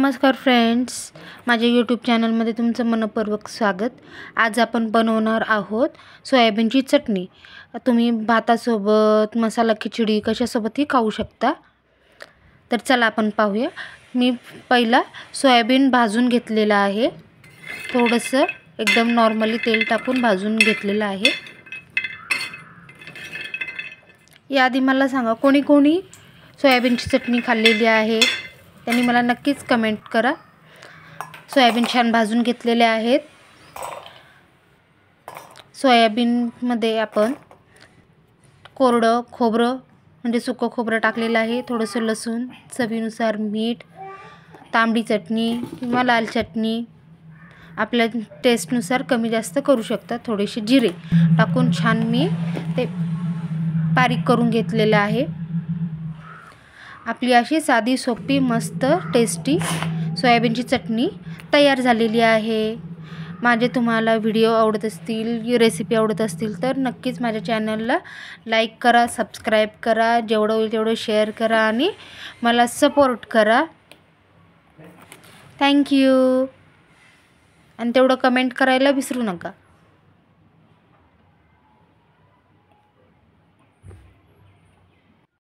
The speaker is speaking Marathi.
नमस्कार फ्रेंड्स, माझ्या यूट्यूब चॅनलमध्ये तुमचं मनपूर्वक स्वागत। आज आपण बनवणार आहोत सोयाबीनची चटणी। तुम्ही भातासोबत, मसाला खिचडी कशासोबतही खाऊ शकता। तर चला आपण पाहूया। मी पहिला सोयाबीन भाजून घेतलेला आहे, थोडंसं एकदम नॉर्मली तेल टाकून भाजून घेतलेलं आहे। याआधी मला सांगा कोणी कोणी सोयाबीनची चटणी खाल्लेली आहे, त्यांनी मला नक्कीच कमेंट करा। सोयाबीन छान भाजून घेतलेले आहेत। सोयाबीनमध्ये आपण कोरडं खोबरं म्हणजे सुकं खोबरं टाकलेलं आहे, थोडंसं लसूण, चवीनुसार मीठ, तांबडी चटणी किंवा लाल चटणी आपल्या टेस्टनुसार कमी जास्त करू शकता। थोडेसे जिरे टाकून छान मी ते बारीक करून घेतलेलं आहे। आपली अशी साधी सोपी मस्त टेस्टी सोयाबीनची चटणी तयार झालेली आहे। माझे तुम्हाला व्हिडिओ आवडत असतील, रेसिपी आवडत असतील तर नक्कीच माझ्या चॅनलला लाईक करा, सबस्क्राईब करा, जेवढं होईल तेवढं शेअर करा आणि मला सपोर्ट करा। थँक्यू। आणि तेवढं कमेंट करायला विसरू नका।